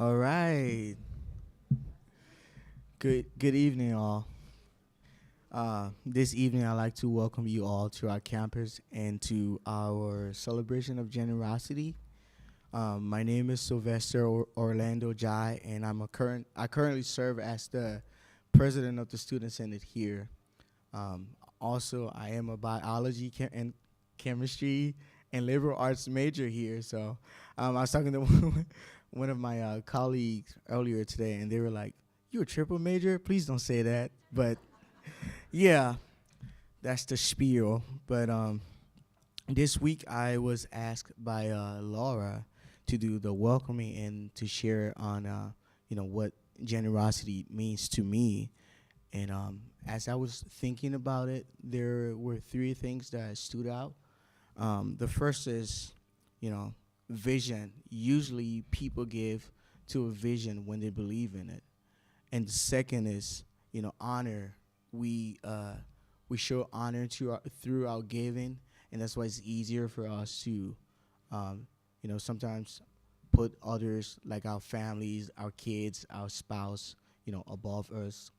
All right. Good evening, all. This evening, I'd like to welcome you all to our campus and to our celebration of generosity. My name is Sylvester Orlando Jai, and I currently serve as the president of the Student Senate here. Also, I am a biology and chemistry and liberal arts major here. So I was talking to one of my colleagues earlier today, and they were like, "You a triple major? Please don't say that." But yeah, that's the spiel. But this week I was asked by Laura to do the welcoming and to share on what generosity means to me. And as I was thinking about it, there were three things that stood out. The first is, you know, vision. Usually people give to a vision when they believe in it. And the second is, honor. We show honor through our giving, and that's why it's easier for us to, sometimes put others like our families, our kids, our spouse, above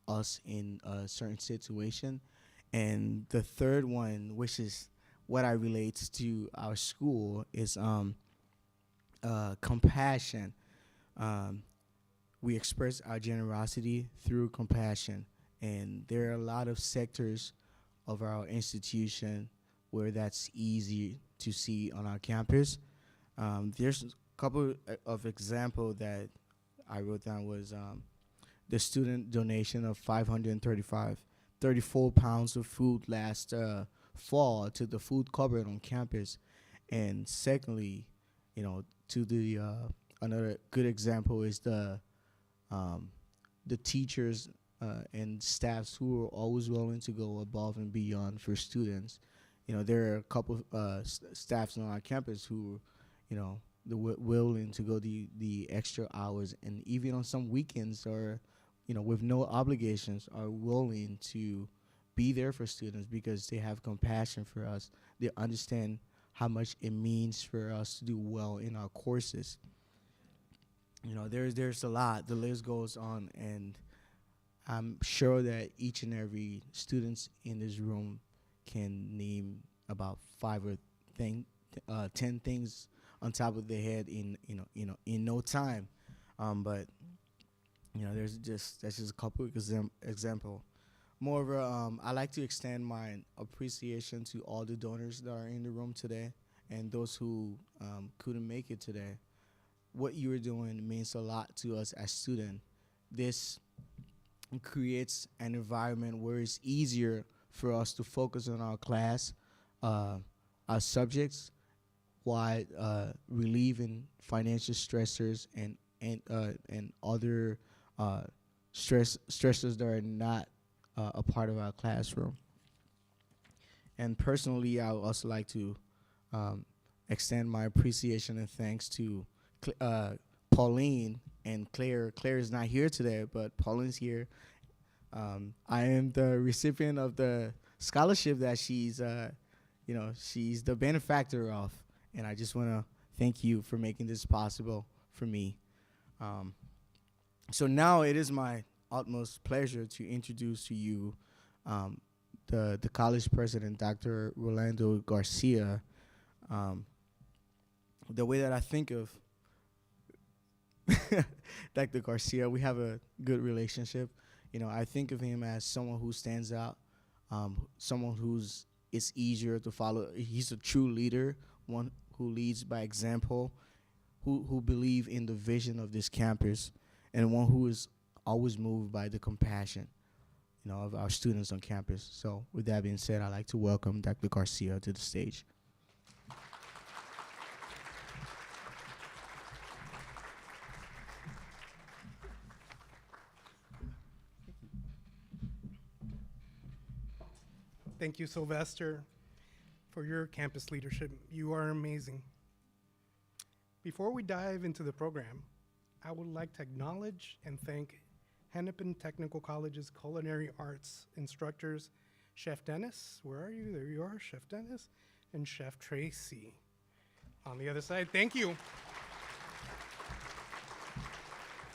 us in a certain situation. And the third one, which is what I relates to our school, is compassion. Um, we express our generosity through compassion, and there are a lot of sectors of our institution where that's easy to see on our campus. There's a couple of example that I wrote down was the student donation of 34 pounds of food last fall to the food cupboard on campus. And secondly, to the another good example is um, the teachers and staffs who are always willing to go above and beyond for students. There are a couple staffs on our campus who, willing to go the extra hours, and even on some weekends or, with no obligations, are willing to be there for students because they have compassion for us. They understand how much it means for us to do well in our courses. There's a lot. The list goes on, and I'm sure that each and every students in this room can name about 10 things on top of their head in no time. But that's just a couple example. Moreover, I like to extend my appreciation to all the donors that are in the room today and those who couldn't make it today. What you are doing means a lot to us as students. This creates an environment where it's easier for us to focus on our class, our subjects, while relieving financial stressors and other stressors that are not a part of our classroom. And personally, I would also like to extend my appreciation and thanks to Pauline and Claire. Claire is not here today, but Pauline's here. I am the recipient of the scholarship that she's the benefactor of, and I just want to thank you for making this possible for me. So now it is my utmost pleasure to introduce to you the college president, Dr. Rolando Garcia. The way that I think of Dr. Garcia, we have a good relationship. I think of him as someone who stands out, someone who's it's easier to follow. He's a true leader, one who leads by example, who believe in the vision of this campus, and one who is always moved by the compassion, of our students on campus. So with that being said, I'd like to welcome Dr. Garcia to the stage. Thank you, Sylvester, for your campus leadership. You are amazing. Before we dive into the program, I would like to acknowledge and thank Hennepin Technical College's culinary arts instructors, Chef Dennis. Where are you? There you are, Chef Dennis, and Chef Tracy. On the other side, thank you.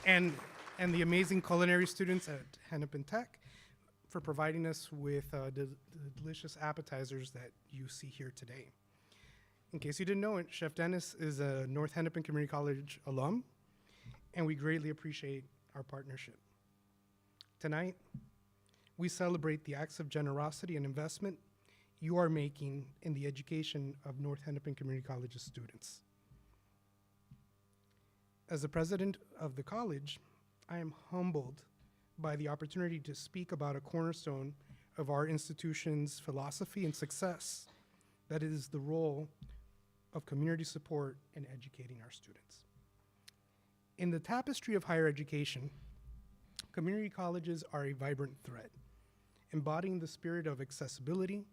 and and the amazing culinary students at Hennepin Tech for providing us with the delicious appetizers that you see here today. In case you didn't know it, Chef Dennis is a North Hennepin Community College alum, and we greatly appreciate our partnership. Tonight, we celebrate the acts of generosity and investment you are making in the education of North Hennepin Community College's students. As the president of the college, I am humbled by the opportunity to speak about a cornerstone of our institution's philosophy and success, that is the role of community support in educating our students. In the tapestry of higher education, community colleges are a vibrant thread, embodying the spirit of accessibility,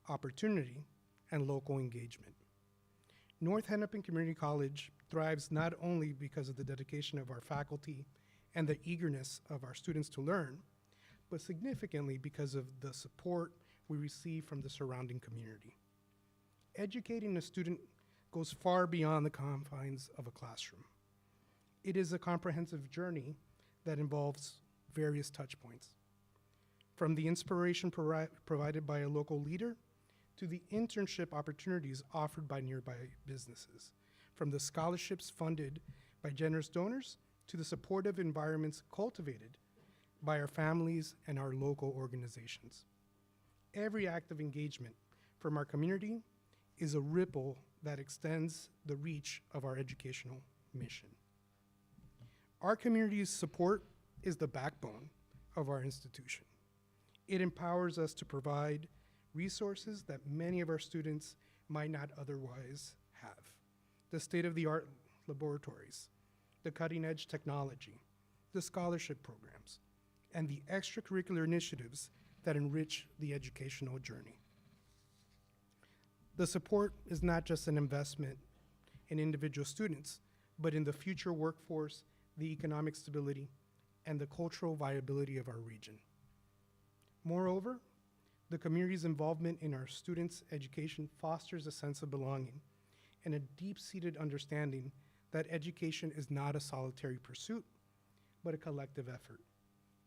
opportunity, and local engagement. North Hennepin Community College thrives not only because of the dedication of our faculty and the eagerness of our students to learn, but significantly because of the support we receive from the surrounding community. Educating a student goes far beyond the confines of a classroom. It is a comprehensive journey that involves various touch points, from the inspiration provided by a local leader to the internship opportunities offered by nearby businesses, from the scholarships funded by generous donors to the supportive environments cultivated by our families and our local organizations. Every act of engagement from our community is a ripple that extends the reach of our educational mission. Our community's support is the backbone of our institution. It empowers us to provide resources that many of our students might not otherwise have. The state-of-the-art laboratories, the cutting-edge technology, the scholarship programs, and the extracurricular initiatives that enrich the educational journey. The support is not just an investment in individual students, but in the future workforce, the economic stability, and the cultural viability of our region. Moreover, the community's involvement in our students' education fosters a sense of belonging and a deep-seated understanding that education is not a solitary pursuit, but a collective effort.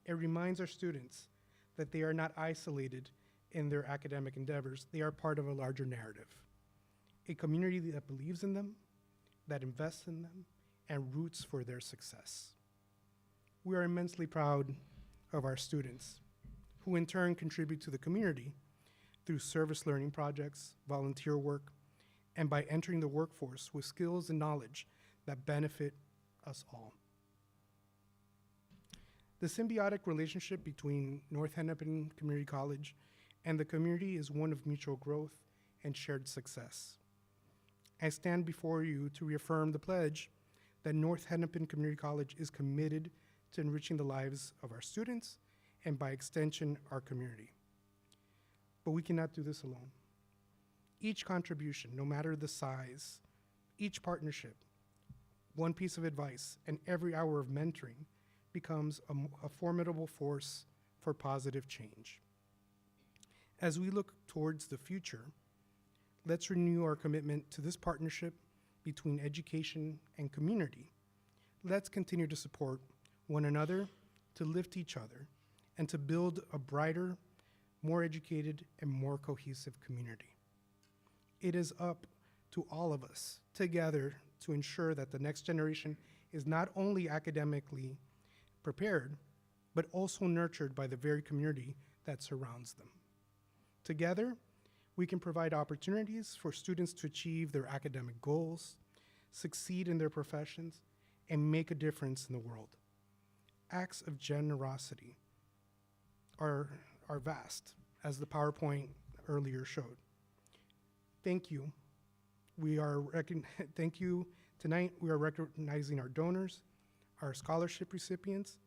It reminds our students that they are not isolated in their academic endeavors. They are part of a larger narrative, a community that believes in them, that invests in them, and roots for their success. We are immensely proud of our students, who in turn contribute to the community through service learning projects, volunteer work, and by entering the workforce with skills and knowledge that benefit us all. The symbiotic relationship between North Hennepin Community College and the community is one of mutual growth and shared success. I stand before you to reaffirm the pledge that North Hennepin Community College is committed to enriching the lives of our students and by extension, our community. But we cannot do this alone. Each contribution, no matter the size, each partnership, one piece of advice, and every hour of mentoring becomes a formidable force for positive change. As we look towards the future, let's renew our commitment to this partnership between education and community. Let's continue to support one another, to lift each other, and to build a brighter, more educated, and more cohesive community. It is up to all of us together to ensure that the next generation is not only academically prepared, but also nurtured by the very community that surrounds them. Together, we can provide opportunities for students to achieve their academic goals, succeed in their professions, and make a difference in the world. Acts of generosity are vast, as the PowerPoint earlier showed. Thank you. Thank you. Tonight, we are recognizing our donors, our scholarship recipients,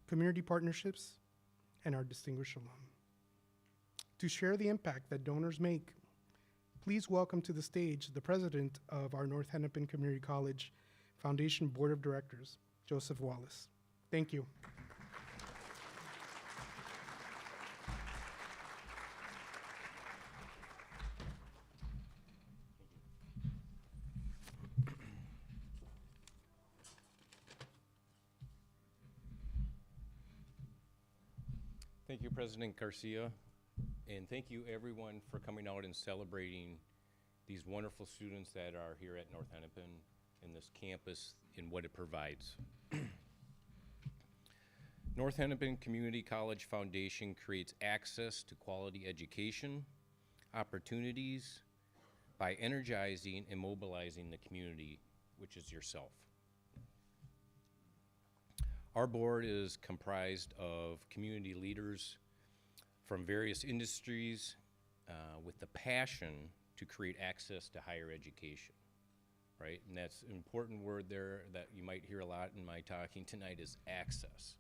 community partnerships, and our distinguished alum. To share the impact that donors make, please welcome to the stage the president of our North Hennepin Community College Foundation Board of Directors, Joseph Wallace. Thank you. Thank you, President Garcia, and thank you everyone for coming out and celebrating these wonderful students that are here at North Hennepin and this campus and what it provides. North Hennepin Community College Foundation creates access to quality education, opportunities by energizing and mobilizing the community, which is yourself. Our board is comprised of community leaders from various industries with the passion to create access to higher education, right? And that's an important word there that you might hear a lot in my talking tonight is access.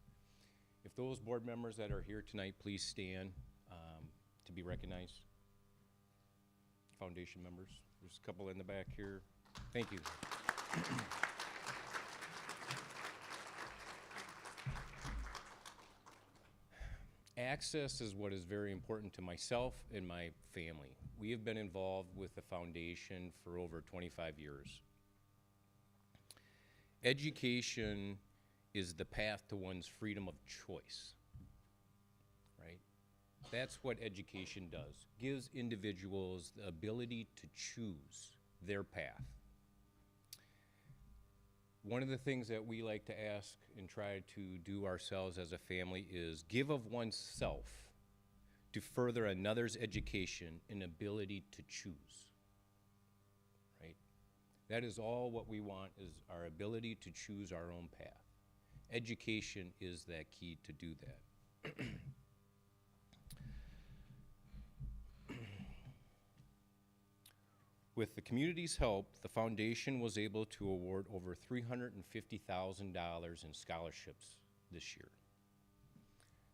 If those board members that are here tonight, please stand to be recognized. Foundation members, there's a couple in the back here. Thank you. Access is what is very important to myself and my family. We have been involved with the foundation for over 25 years. Education is the path to one's freedom of choice, right? That's what education does. Gives individuals the ability to choose their path. One of the things that we like to ask and try to do ourselves as a family is give of oneself to further another's education and ability to choose, right? That is all what we want is our ability to choose our own path. Education is that key to do that. With the community's help, the foundation was able to award over $350,000 in scholarships this year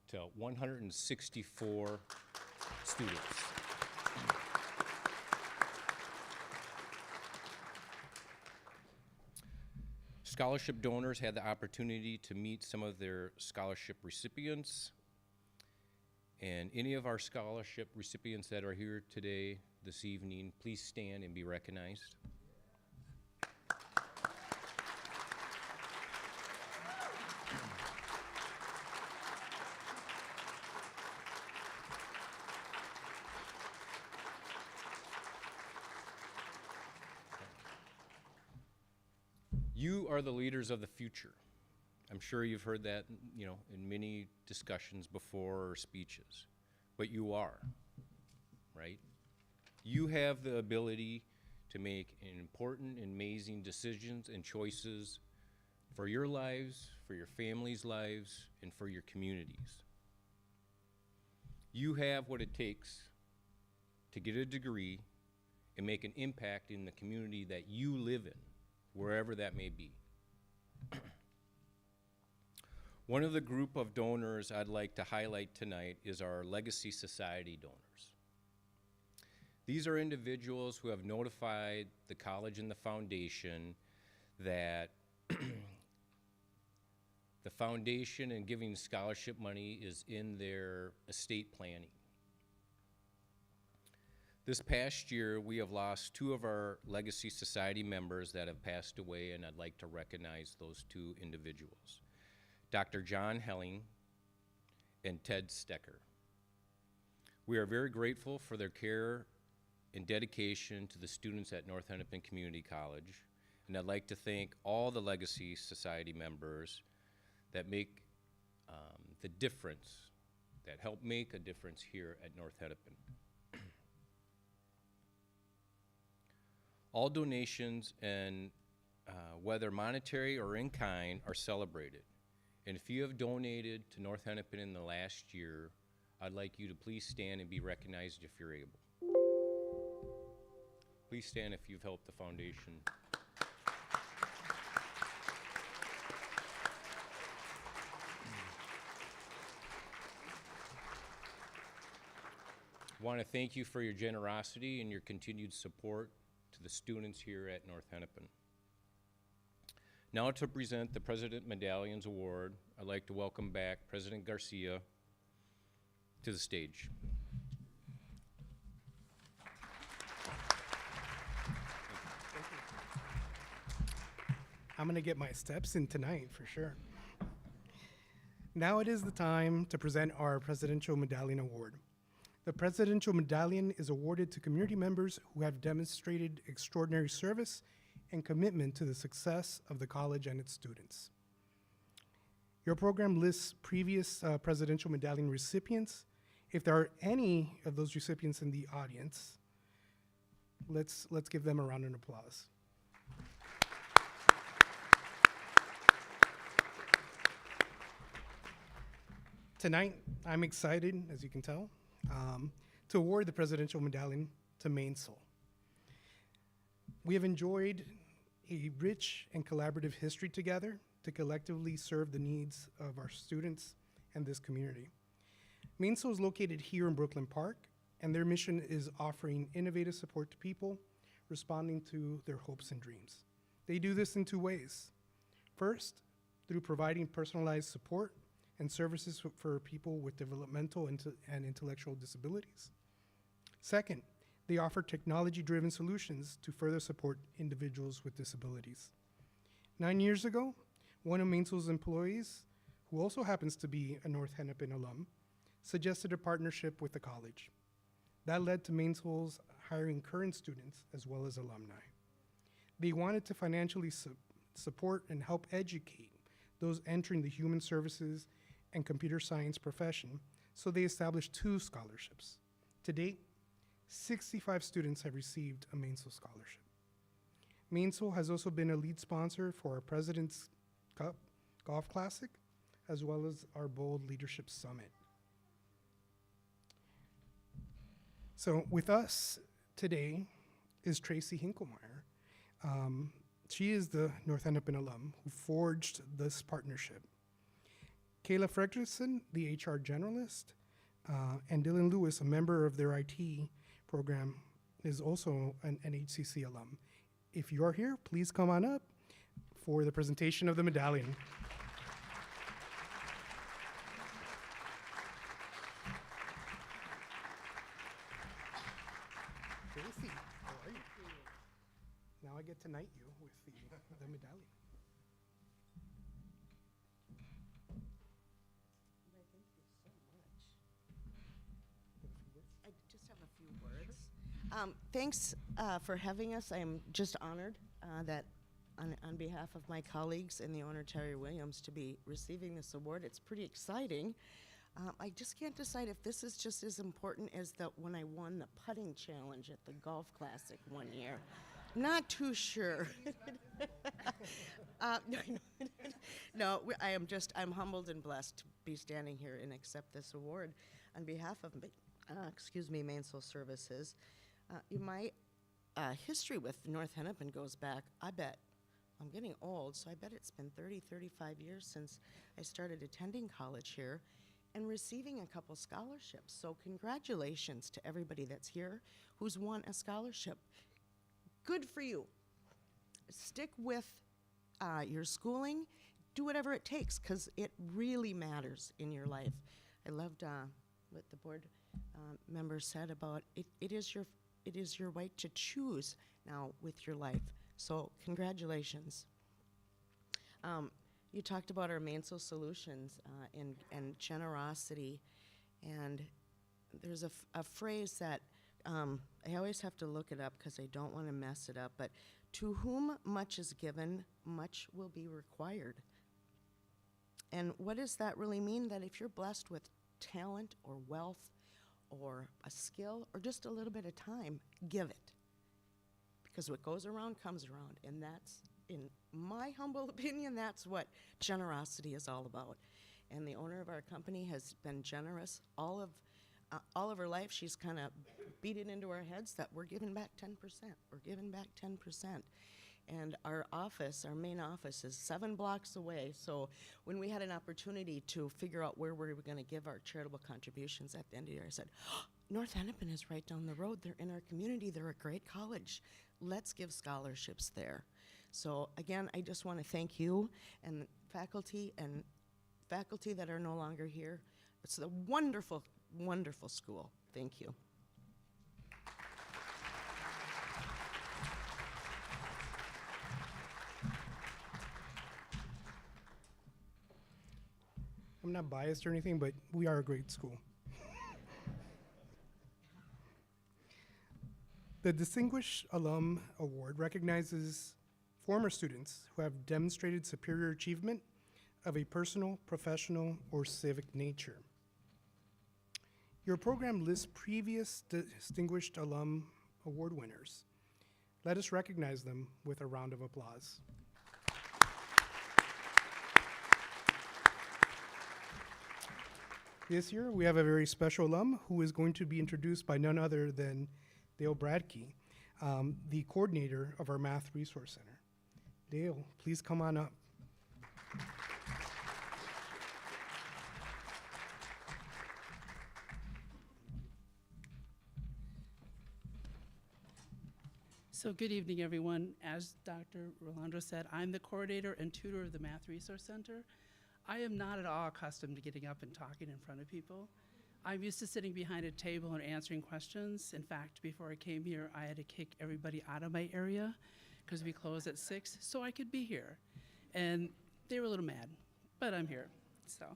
to 164 students. Scholarship donors had the opportunity to meet some of their scholarship recipients. And any of our scholarship recipients that are here today, this evening, please stand and be recognized. You are the leaders of the future. I'm sure you've heard that, in many discussions before or speeches, but you are, right? You have the ability to make important, amazing decisions and choices for your lives, for your family's lives, and for your communities. You have what it takes to get a degree and make an impact in the community that you live in, wherever that may be. One of the group of donors I'd like to highlight tonight is our Legacy Society donors. These are individuals who have notified the college and the foundation that the foundation and giving scholarship money is in their estate planning. This past year, we have lost two of our Legacy Society members that have passed away, and I'd like to recognize those two individuals. Dr. John Helling and Ted Stecker. We are very grateful for their care and dedication to the students at North Hennepin Community College, and I'd like to thank all the Legacy Society members that make the difference, that help make a difference here at North Hennepin. All donations, and whether monetary or in kind, are celebrated. And if you have donated to North Hennepin in the last year, I'd like you to please stand and be recognized if you're able. Please stand if you've helped the foundation. I want to thank you for your generosity and your continued support to the students here at North Hennepin. Now to present the President Medallions Award, I'd like to welcome back President Garcia to the stage. I'm going to get my steps in tonight for sure. Now it is the time to present our Presidential Medallion Award. The Presidential Medallion is awarded to community members who have demonstrated extraordinary service and commitment to the success of the college and its students. Your program lists previous Presidential Medallion recipients. If there are any of those recipients in the audience, let's give them a round of applause. Tonight, I'm excited, as you can tell, to award the Presidential Medallion to Mainsel. We have enjoyed a rich and collaborative history together to collectively serve the needs of our students and this community. Mainsel is located here in Brooklyn Park, and their mission is offering innovative support to people responding to their hopes and dreams. They do this in two ways. First, through providing personalized support and services for people with developmental and intellectual disabilities. Second, they offer technology-driven solutions to further support individuals with disabilities. 9 years ago, one of Mainsel's employees, who also happens to be a North Hennepin alum, suggested a partnership with the college. That led to Mainsel's hiring current students as well as alumni. They wanted to financially support and help educate those entering the human services and computer science profession, so they established 2 scholarships. To date, 65 students have received a Mainsel scholarship. Mainsel has also been a lead sponsor for our President's Cup Golf Classic, as well as our Bold Leadership Summit. So with us today is Tracy Hinklemeyer. She is the North Hennepin alum who forged this partnership. Kayla Fredrickson, the HR generalist, and Dylan Lewis, a member of their IT program, is also an HCC alum. If you are here, please come on up for the presentation of the medallion. Tracy, how are you? Now I get to knight you with the medallion. I just have a few words. Thanks for having us. I am just honored that on behalf of my colleagues and the owner, Terry Williams, to be receiving this award. It's pretty exciting. I just can't decide if this is just as important as when I won the putting challenge at the Golf Classic one year. Not too sure. No, I'm humbled and blessed to be standing here and accept this award on behalf of Mainsel Services. My history with North Hennepin goes back, I bet, I'm getting old, so I bet it's been 30, 35 years since I started attending college here and receiving a couple scholarships. So congratulations to everybody that's here who's won a scholarship. Good for you. Stick with your schooling. Do whatever it takes, because it really matters in your life. I loved what the board member said about it is your right to choose now with your life. So congratulations. You talked about our Mainsel solutions and generosity, and there's a phrase that I always have to look it up because I don't want to mess it up, but to whom much is given, much will be required. And what does that really mean? That if you're blessed with talent or wealth or a skill or just a little bit of time, give it. Because what goes around comes around, and that's, in my humble opinion, that's what generosity is all about. And the owner of our company has been generous all of her life. She's kind of beat it into our heads that we're giving back 10%. We're giving back 10%. And our main office is 7 blocks away. So when we had an opportunity to figure out where we were going to give our charitable contributions at the end of the year, I said, North Hennepin is right down the road. They're in our community. They're a great college. Let's give scholarships there. So again, I just want to thank you and faculty that are no longer here. It's a wonderful, wonderful school. Thank you. I'm not biased or anything, but we are a great school. The Distinguished Alum Award recognizes former students who have demonstrated superior achievement of a personal, professional, or civic nature. Your program lists previous Distinguished Alum Award winners. Let us recognize them with a round of applause. This year, we have a very special alum who is going to be introduced by none other than Dale Bradkey, the coordinator of our Math Resource Center. Dale, please come on up. So good evening, everyone. As Dr. Rolando said, I'm the coordinator and tutor of the Math Resource Center. I am not at all accustomed to getting up and talking in front of people. I'm used to sitting behind a table and answering questions. In fact, before I came here, I had to kick everybody out of my area because we close at 6 so I could be here. And they were a little mad, but I'm here. So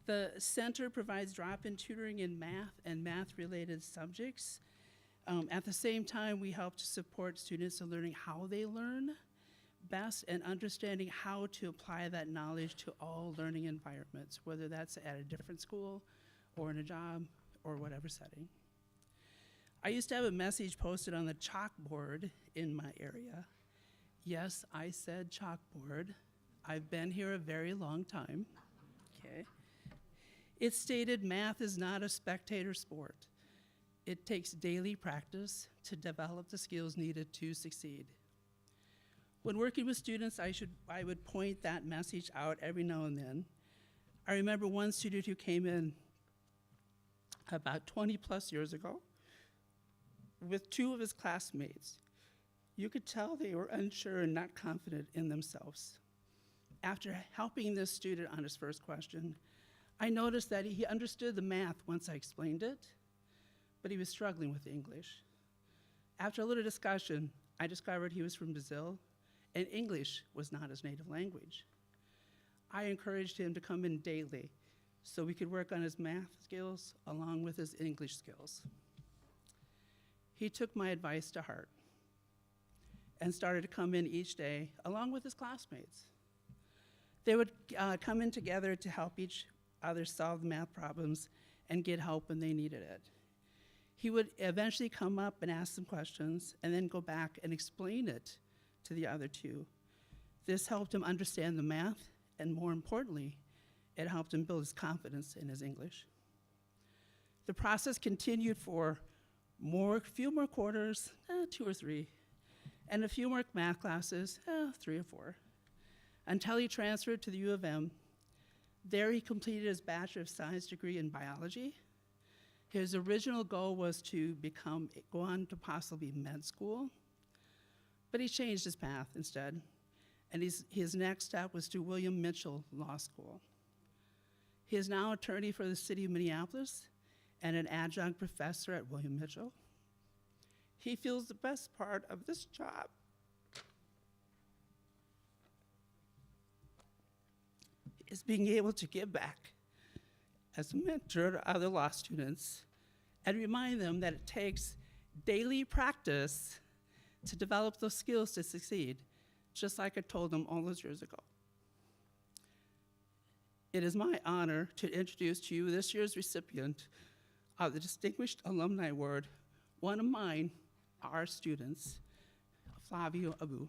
the center provides drop-in tutoring in math and math-related subjects. At the same time, we help to support students in learning how they learn best and understanding how to apply that knowledge to all learning environments, whether that's at a different school or in a job or whatever setting. I used to have a message posted on the chalkboard in my area. Yes, I said chalkboard. I've been here a very long time, okay? It stated math is not a spectator sport. It takes daily practice to develop the skills needed to succeed. When working with students, I would point that message out every now and then. I remember one student who came in about 20 plus years ago with 2 of his classmates. You could tell they were unsure and not confident in themselves. After helping this student on his first question, I noticed that he understood the math once I explained it, but he was struggling with English. After a little discussion, I discovered he was from Brazil, and English was not his native language. I encouraged him to come in daily so we could work on his math skills along with his English skills. He took my advice to heart and started to come in each day along with his classmates. They would come in together to help each other solve math problems and get help when they needed it. He would eventually come up and ask some questions and then go back and explain it to the other 2. This helped him understand the math, and more importantly, it helped him build his confidence in his English. The process continued for a few more quarters, 2 or 3, and a few more math classes, 3 or 4, until he transferred to the U of M. There he completed his Bachelor of Science degree in biology. His original goal was to go on to possibly med school, but he changed his path instead, and his next step was to William Mitchell Law School. He is now attorney for the city of Minneapolis and an adjunct professor at William Mitchell. He feels the best part of this job is being able to give back as a mentor to other law students and remind them that it takes daily practice to develop those skills to succeed, just like I told them all those years ago. It is my honor to introduce to you this year's recipient of the Distinguished Alumni Award, one of mine, our students, Flavio Abu.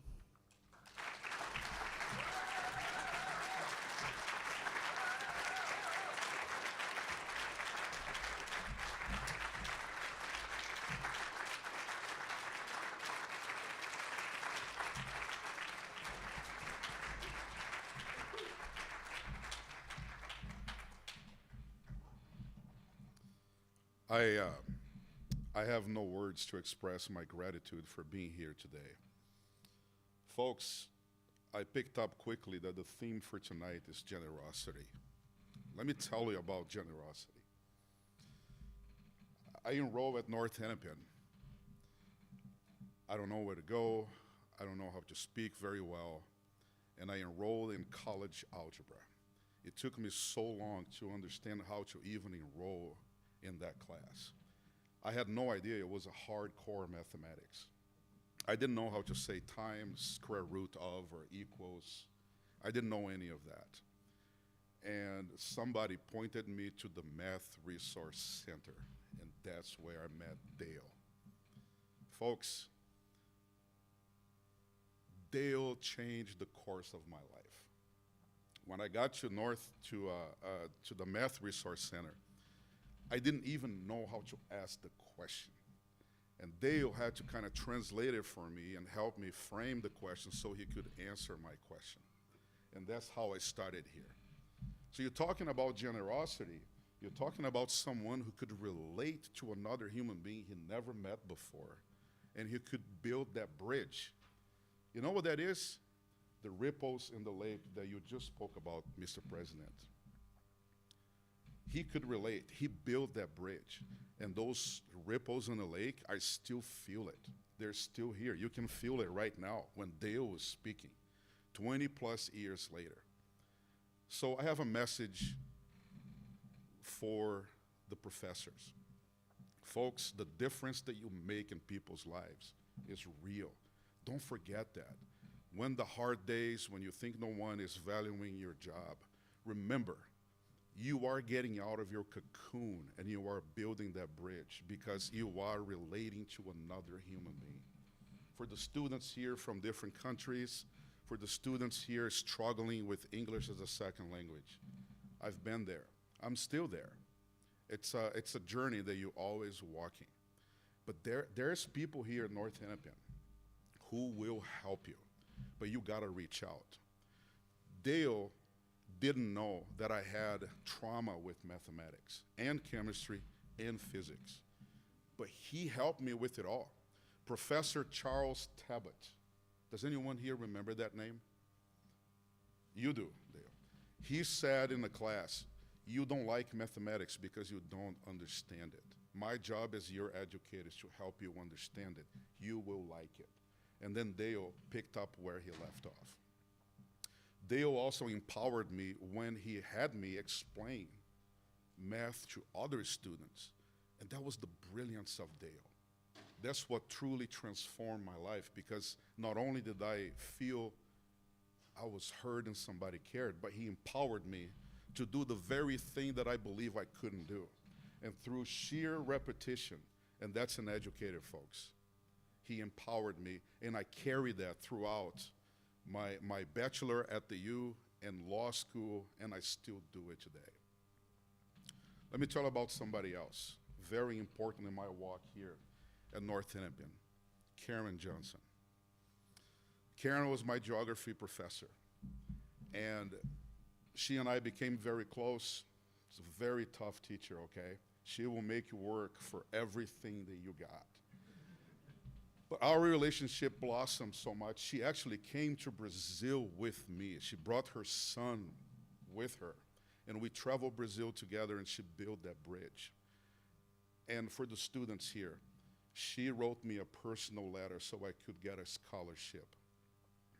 I have no words to express my gratitude for being here today. Folks, I picked up quickly that the theme for tonight is generosity. Let me tell you about generosity. I enrolled at North Hennepin. I don't know where to go. I don't know how to speak very well. And I enrolled in college algebra. It took me so long to understand how to even enroll in that class. I had no idea it was a hardcore mathematics. I didn't know how to say times, square root of, or equals. I didn't know any of that. And somebody pointed me to the Math Resource Center, and that's where I met Dale. Folks, Dale changed the course of my life. When I got to the Math Resource Center, I didn't even know how to ask the question. And Dale had to kind of translate it for me and help me frame the question so he could answer my question. And that's how I started here. So you're talking about generosity. You're talking about someone who could relate to another human being he never met before, and he could build that bridge. You know what that is? The ripples in the lake that you just spoke about, Mr. President. He could relate. He built that bridge. And those ripples in the lake, I still feel it. They're still here. You can feel it right now when Dale was speaking, 20 plus years later. So I have a message for the professors. Folks, the difference that you make in people's lives is real. Don't forget that. When the hard days, when you think no one is valuing your job, remember, you are getting out of your cocoon and you are building that bridge because you are relating to another human being. For the students here from different countries, for the students here struggling with English as a second language, I've been there. I'm still there. It's a journey that you're always walking. But there's people here in North Hennepin who will help you, but you gotta reach out. Dale didn't know that I had trauma with mathematics and chemistry and physics, but he helped me with it all. Professor Charles Tabbitt. Does anyone here remember that name? You do, Dale. He said in the class, you don't like mathematics because you don't understand it. My job as your educator is to help you understand it. You will like it. And then Dale picked up where he left off. Dale also empowered me when he had me explain math to other students. And that was the brilliance of Dale. That's what truly transformed my life, because not only did I feel I was heard and somebody cared, but he empowered me to do the very thing that I believe I couldn't do. And through sheer repetition, and that's an educator, folks, he empowered me, and I carried that throughout my bachelor at the U and law school, and I still do it today. Let me tell about somebody else, very important in my walk here at North Hennepin, Karen Johnson. Karen was my geography professor, and she and I became very close. She's a very tough teacher, okay? She will make you work for everything that you got. But our relationship blossomed so much, she actually came to Brazil with me. She brought her son with her, and we traveled Brazil together, and she built that bridge. And for the students here, she wrote me a personal letter so I could get a scholarship.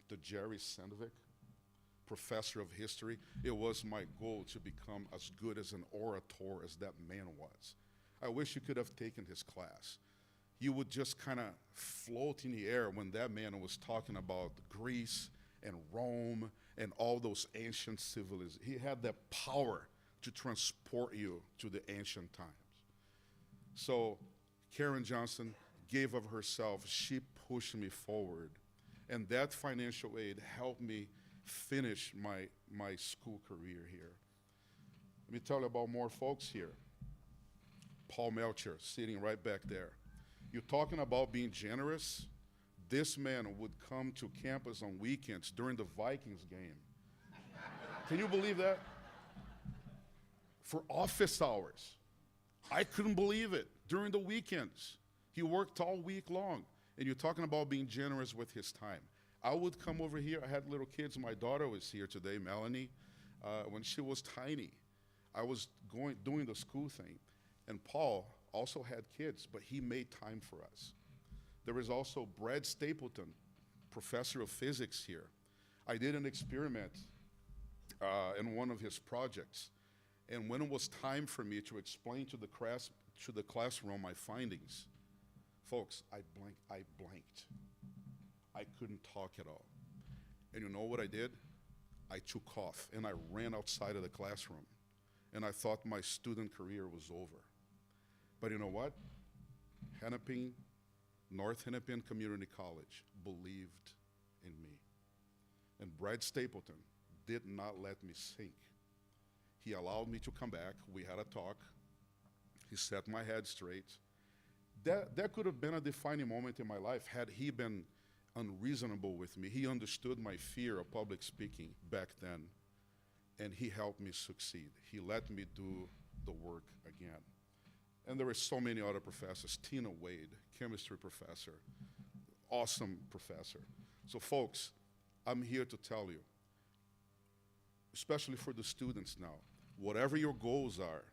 To Jerry Sandvik, professor of history, it was my goal to become as good as an orator as that man was. I wish you could have taken his class. You would just kind of float in the air when that man was talking about Greece and Rome and all those ancient civilizations. He had that power to transport you to the ancient times. So Karen Johnson gave of herself. She pushed me forward. And that financial aid helped me finish my school career here. Let me tell you about more folks here. Paul Melcher, sitting right back there. You're talking about being generous. This man would come to campus on weekends during the Vikings game. Can you believe that? For office hours. I couldn't believe it. During the weekends. He worked all week long. And you're talking about being generous with his time. I would come over here. I had little kids. My daughter was here today, Melanie, when she was tiny. I was doing the school thing. And Paul also had kids, but he made time for us. There is also Brad Stapleton, professor of physics here. I did an experiment in one of his projects. And when it was time for me to explain to the classroom my findings, folks, I blanked. I couldn't talk at all. And you know what I did? I took off and I ran outside of the classroom. And I thought my student career was over. But you know what? Hennepin, North Hennepin Community College believed in me. And Brad Stapleton did not let me sink. He allowed me to come back. We had a talk. He set my head straight. That could have been a defining moment in my life had he been unreasonable with me. He understood my fear of public speaking back then, and he helped me succeed. He let me do the work again. And there were so many other professors. Tina Wade, chemistry professor, awesome professor. So folks, I'm here to tell you, especially for the students now, whatever your goals are,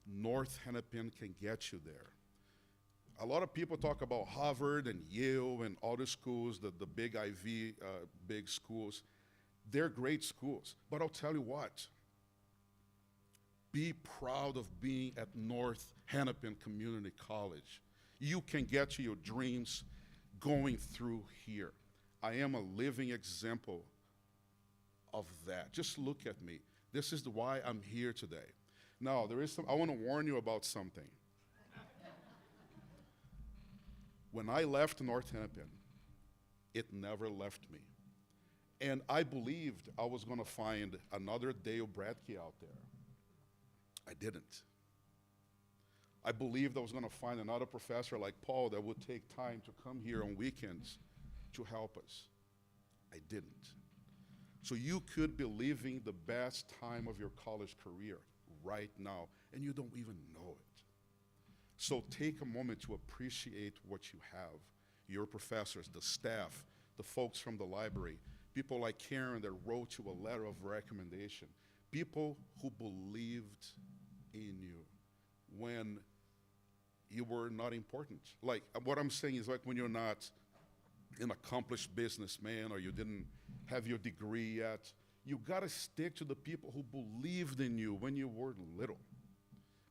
North Hennepin can get you there. A lot of people talk about Harvard and Yale and other schools, the big Ivy, big schools. They're great schools. But I'll tell you what, be proud of being at North Hennepin Community College. You can get to your dreams going through here. I am a living example of that. Just look at me. This is why I'm here today. Now, I want to warn you about something. When I left North Hennepin, it never left me. And I believed I was going to find another Dale Bradkey out there. I didn't. I believed I was going to find another professor like Paul that would take time to come here on weekends to help us. I didn't. So you could be living the best time of your college career right now, and you don't even know it. So take a moment to appreciate what you have. Your professors, the staff, the folks from the library, people like Karen that wrote you a letter of recommendation, people who believed in you when you were not important. Like, what I'm saying is, like, when you're not an accomplished businessman or you didn't have your degree yet, you gotta stick to the people who believed in you when you were little.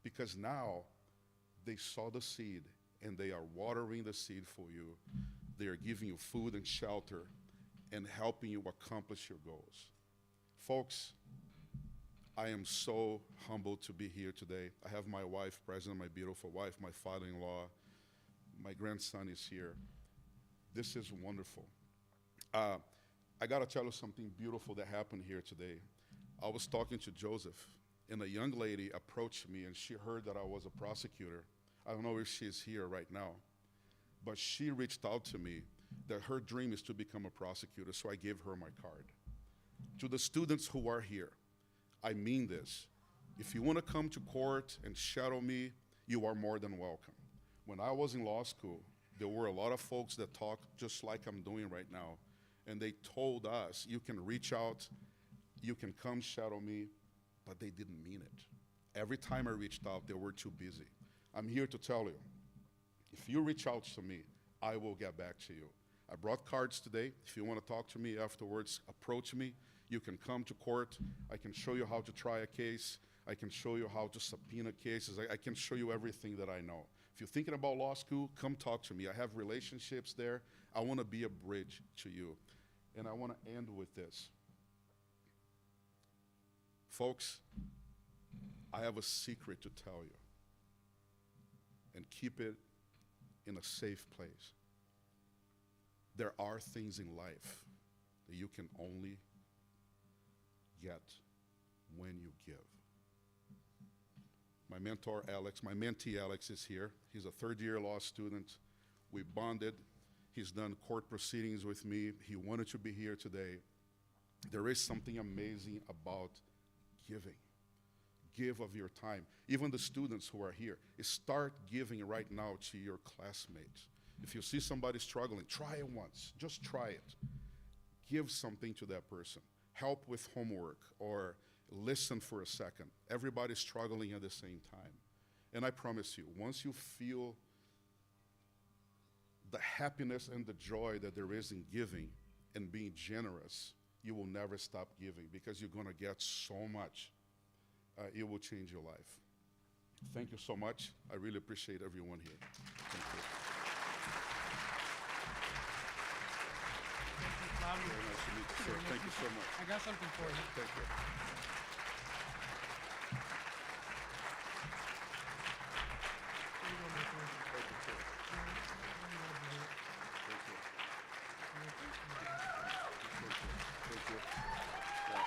Because now they saw the seed and they are watering the seed for you. They are giving you food and shelter and helping you accomplish your goals. Folks, I am so humbled to be here today. I have my wife present, my beautiful wife, my father-in-law. My grandson is here. This is wonderful. I gotta tell you something beautiful that happened here today. I was talking to Joseph, and a young lady approached me, and she heard that I was a prosecutor. I don't know if she's here right now, but she reached out to me that her dream is to become a prosecutor, so I gave her my card. To the students who are here, I mean this. If you want to come to court and shadow me, you are more than welcome. When I was in law school, there were a lot of folks that talked just like I'm doing right now, and they told us, you can reach out, you can come shadow me, but they didn't mean it. Every time I reached out, they were too busy. I'm here to tell you, if you reach out to me, I will get back to you. I brought cards today. If you want to talk to me afterwards, approach me. You can come to court. I can show you how to try a case. I can show you how to subpoena cases. I can show you everything that I know. If you're thinking about law school, come talk to me. I have relationships there. I want to be a bridge to you. And I want to end with this. Folks, I have a secret to tell you. And keep it in a safe place. There are things in life that you can only get when you give. My mentor, Alex, my mentee, Alex, is here. He's a third-year law student. We bonded. He's done court proceedings with me. He wanted to be here today. There is something amazing about giving. Give of your time. Even the students who are here, start giving right now to your classmates. If you see somebody struggling, try it once. Just try it. Give something to that person. Help with homework or listen for a second. Everybody's struggling at the same time. And I promise you, once you feel the happiness and the joy that there is in giving and being generous, you will never stop giving because you're going to get so much. It will change your life. Thank you so much. I really appreciate everyone here. Thank you. Very nice to meet you, sir. Thank you so much. I got something for you. Thank you. Here you go, my friend. Thank you, sir. Thank you. Thank you. Yeah.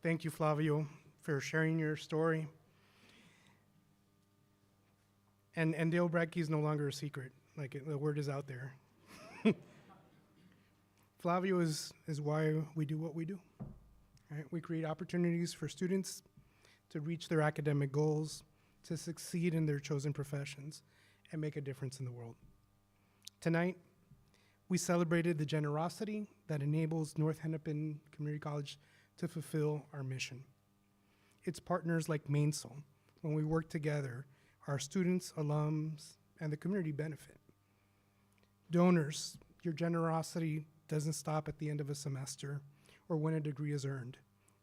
Thank you, Flavio, for sharing your story. And Dale Bradkey is no longer a secret. Like, the word is out there. Flavio is why we do what we do. Right? We create opportunities for students to reach their academic goals, to succeed in their chosen professions, and make a difference in the world. Tonight, we celebrated the generosity that enables North Hennepin Community College to fulfill our mission. It's partners like Mainsel, when we work together, our students, alums, and the community benefit. Donors, your generosity doesn't stop at the end of a semester or when a degree is earned.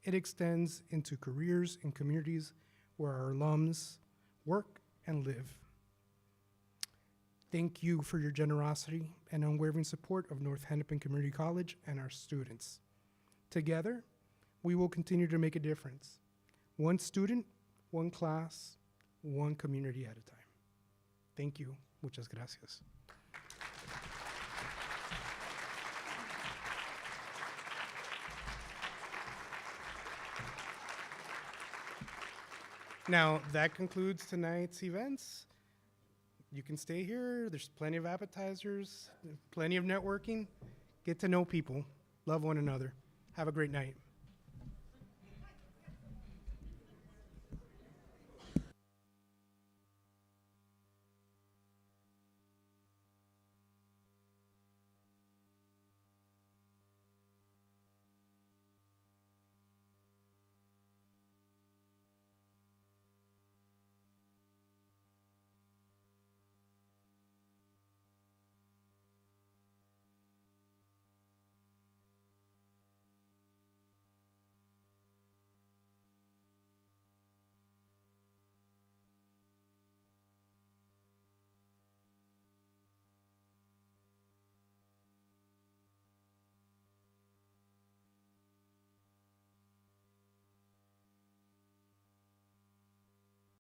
It extends into careers and communities where our alums work and live. Thank you for your generosity and unwavering support of North Hennepin Community College and our students. Together, we will continue to make a difference. One student, one class, one community at a time. Thank you. Muchas gracias. Now, that concludes tonight's events. You can stay here. There's plenty of appetizers, plenty of networking. Get to know people. Love one another. Have a great night.